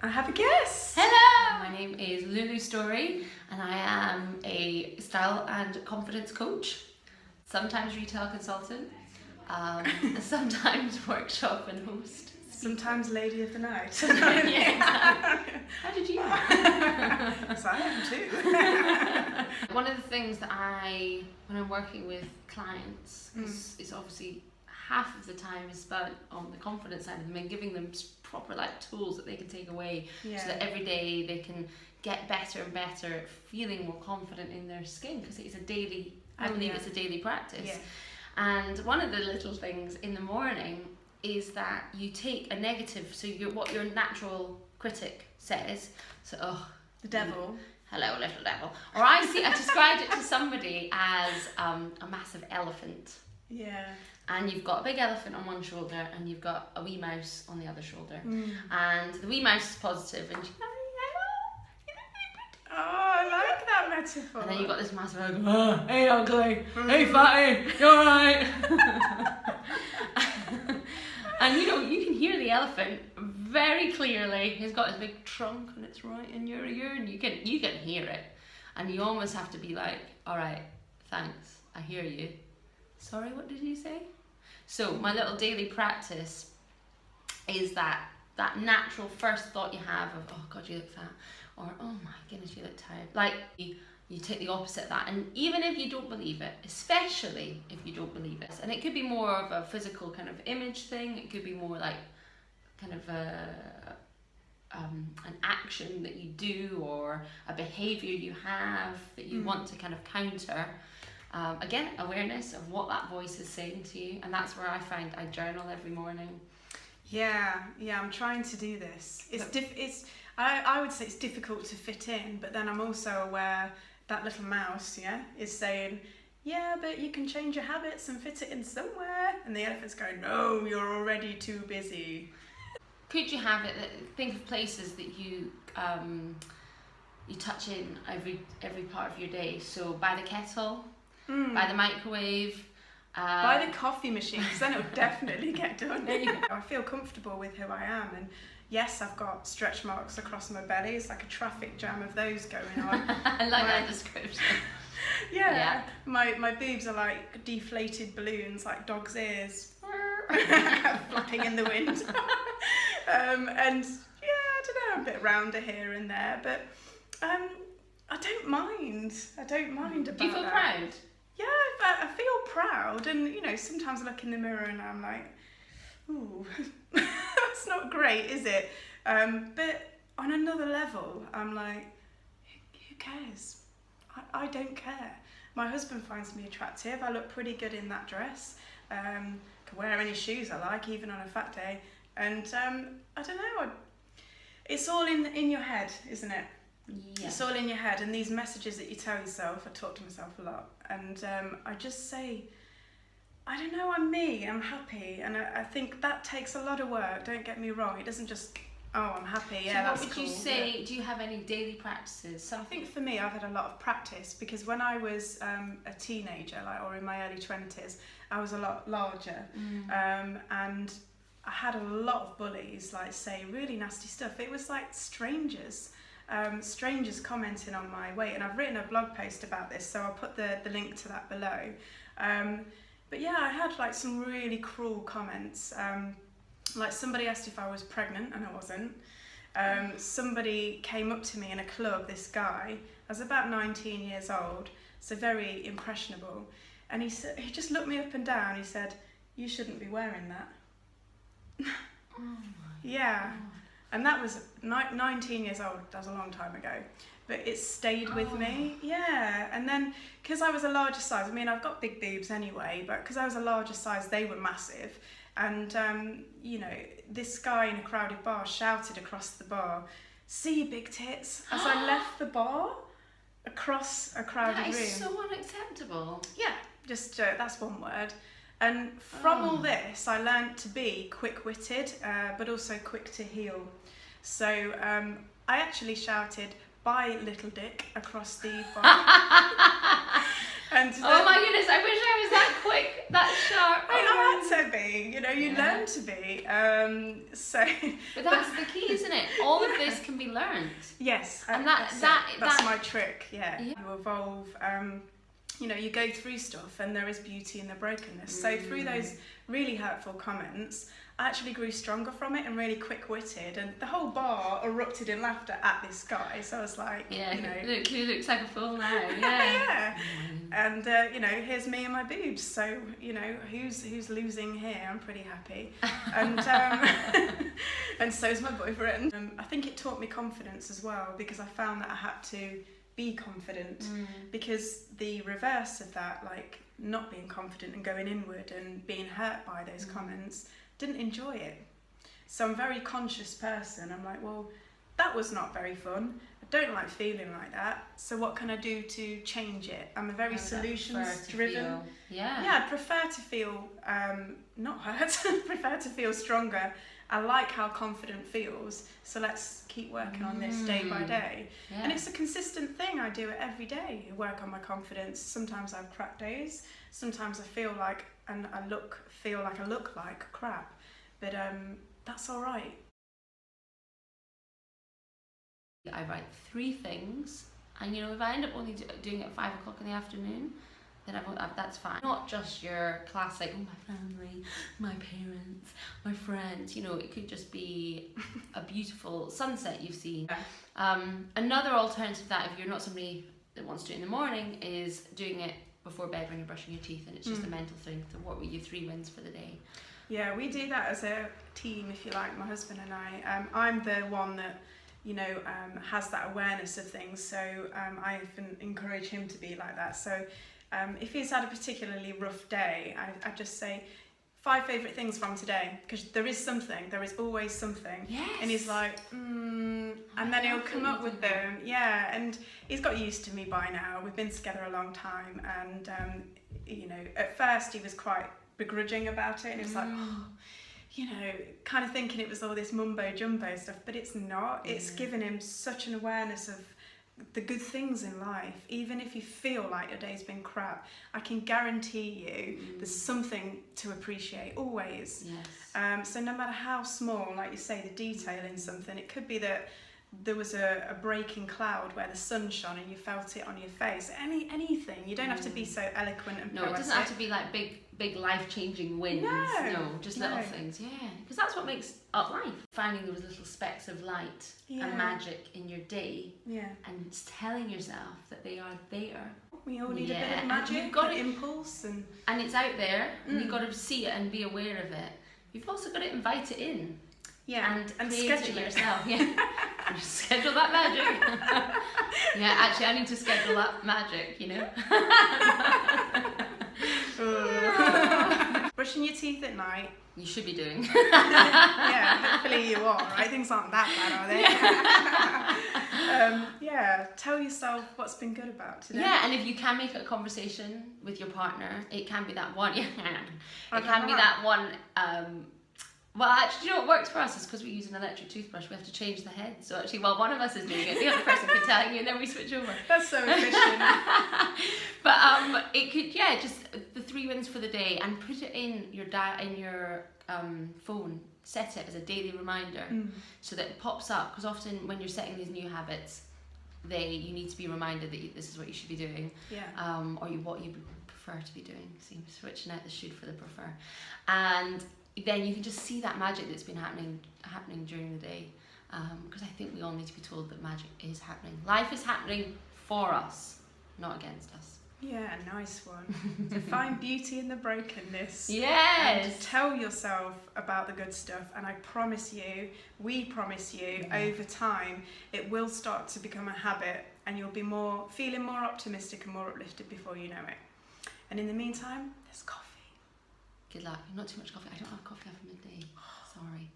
I have a guest. Hello! My name is Loulou Storey and I am a style and confidence coach, sometimes retail consultant, sometimes workshop and host. Sometimes lady of the night. Yeah, how did you know? Yes, I am too. One of the things that when I'm working with clients, is obviously half of the time is spent on the confidence side of them and giving them proper tools that they can take away, so that every day they can get better and better at feeling more confident in their skin, because it's a daily, I believe it's a daily practice. Yeah. And one of the little things in the morning is that you take a negative, so what your natural critic says, so the devil. Hello, little devil. Or I described it to somebody as a massive elephant. Yeah. And you've got a big elephant on one shoulder and you've got a wee mouse on the other shoulder. And the wee mouse is positive and she's like, oh, I like that metaphor. And then you've got this massive elephant, hey ugly, hey fatty, you alright? And you can hear the elephant very clearly. He's got his big trunk and it's right in your ear and you can hear it. And you almost have to be like, alright, thanks, I hear you. Sorry, what did you say? So my little daily practice is that natural first thought you have of, oh God, you look fat, or oh my goodness, you look tired. You take the opposite of that, and even if you don't believe it, especially if you don't believe it, and it could be more of a physical kind of image thing, it could be more like kind of an action that you do or a behaviour you have that you want to kind of counter. Again, awareness of what that voice is saying to you, and that's where I find I journal every morning. Yeah, I'm trying to do this. I would say it's difficult to fit in, but then I'm also aware that little mouse, is saying, yeah, but you can change your habits and fit it in somewhere, and the elephant's going, no, you're already too busy. Could you have it? Think of places that you touch in every part of your day. So by the kettle. By the microwave, by the coffee machine, because then it'll definitely get done. I feel comfortable with who I am, and yes, I've got stretch marks across my belly. It's like a traffic jam of those going on. I like that description. Yeah. My boobs are like deflated balloons, like dog's ears, flapping in the wind. And I don't know, a bit rounder here and there, but I don't mind. about that. Do you feel proud? Yeah, I feel proud, and sometimes I look in the mirror and I'm like, ooh, that's not great, is it? But on another level, I'm like, who cares? I don't care. My husband finds me attractive. I look pretty good in that dress. Can wear any shoes I like, even on a fat day. And I don't know. It's all in your head, isn't it? Yeah. It's all in your head, and these messages that you tell yourself, I talk to myself a lot, and I just say, I don't know, I'm me, I'm happy, and I think that takes a lot of work, don't get me wrong. It doesn't just, oh, I'm happy, yeah, that's cool. So what would you say, do you have any daily practices? I think for me, I've had a lot of practice, because when I was a teenager, or in my early 20s, I was a lot larger, and I had a lot of bullies, say really nasty stuff. It was like strangers commenting on my weight, and I've written a blog post about this, so I'll put the link to that below. But yeah, I had some really cruel comments. Somebody asked if I was pregnant, and I wasn't. Somebody came up to me in a club, this guy, I was about 19 years old, so very impressionable, and he just looked me up and down. He said, you shouldn't be wearing that. Oh my yeah. God. And that was 19 years old, that was a long time ago, but it stayed with me. Yeah, and then, because I was a larger size, I've got big boobs anyway, but because I was a larger size, they were massive. And, this guy in a crowded bar shouted across the bar, see you big tits, as I left the bar across a crowded room. That is so unacceptable. Yeah, just, that's one word. And from all this, I learned to be quick-witted, but also quick to heal. So I actually shouted, bye, little dick, across the bar. Oh my goodness, I wish I was that quick, that sharp. I had to be, you learn to be. But that's the key, isn't it? All of this be learned. Yes, And that's that's my trick. Yeah, Yeah. you evolve. You know, you go through stuff, and there is beauty in the brokenness. So through those really hurtful comments, I actually grew stronger from it and really quick-witted, and the whole bar erupted in laughter at this guy. So I was like, Yeah, you know, look who looks like a fool now. Yeah. yeah. And you know, here's me and my boobs. So you know, who's losing here? I'm pretty happy. And and so's my boyfriend. I think it taught me confidence as well, because I found that I had to be confident, because the reverse of that, like not being confident and going inward and being hurt by those comments, didn't enjoy it. So I'm a very conscious person. I'm like, well, that was not very fun. I don't like feeling like that. So what can I do to change it? I'm a very solutions driven. Yeah, I'd prefer to feel not hurt. Prefer to feel stronger. I like how confident feels. So let's keep working on this day by day. Yeah. And it's a consistent thing. I do it every day. I work on my confidence. Sometimes I have crap days. Sometimes I feel like I look like crap. But that's all right. I write 3 things, and you know, if I end up only doing it at 5 o'clock in the afternoon, then that's fine. Not just your classic, oh, my family, my parents, my friends. You know, it could just be a beautiful sunset you've seen. Another alternative to that, if you're not somebody that wants to do it in the morning, is doing it before bed when you're brushing your teeth, and it's just a mental thing. So what were your 3 wins for the day? Yeah, we do that as a team, if you like, my husband and I. I'm the one that, you know, has that awareness of things, so I often encourage him to be like that. So if he's had a particularly rough day, I just say 5 favourite things from today, because there is always something. Yes. And he's like, and then he'll come up with them. Yeah, and he's got used to me by now. We've been together a long time, and you know, at first he was quite begrudging about it, and he was like, oh, you know, kind of thinking it was all this mumbo jumbo stuff, but it's not. It's given him such an awareness of the good things in life. Even if you feel like your day's been crap, I can guarantee you there's something to appreciate always. Yes. So no matter how small, like you say, the detail in something, it could be that there was a breaking cloud where the sun shone and you felt it on your face. Anything. You don't have to be so eloquent and poetic. No, it doesn't have to be like big life-changing wins. No, just little things. Yeah, because that's what makes up life. Finding those little specks of light and magic in your day, and telling yourself that they are there. We all need a bit of magic. You've got an impulse, and it's out there. And you've got to see it and be aware of it. You've also got to invite it in. Yeah, and schedule it yourself. Yeah, schedule that magic. Yeah, actually, I need to schedule that magic. You know. Brushing your teeth at night. You should be doing. Yeah, hopefully you are. Right, things aren't that bad, are they? Yeah, tell yourself what's been good about today. Yeah, and if you can make it a conversation with your partner, it can be that one. It can be that one. Well, actually, you know what works for us is because we use an electric toothbrush, we have to change the head. So actually, while one of us is doing it, the other person can tell you, and then we switch over. That's so efficient. But it could, just the 3 wins for the day, and put it in your phone. Set it as a daily reminder, so that it pops up. Because often when you're setting these new habits, you need to be reminded that this is what you should be doing. Yeah. Or what you prefer to be doing. So you're switching out the should for the prefer, and then you can just see that magic that's been happening during the day, because I think we all need to be told that magic is happening. Life is happening for us, not against us. Yeah, nice one. To find beauty in the brokenness. Yes. And to tell yourself about the good stuff, and I promise you, we promise you, over time, it will start to become a habit, and you'll be feeling more optimistic and more uplifted before you know it. And in the meantime, there's coffee. Good luck. Not too much coffee. I don't have coffee after midday. Sorry.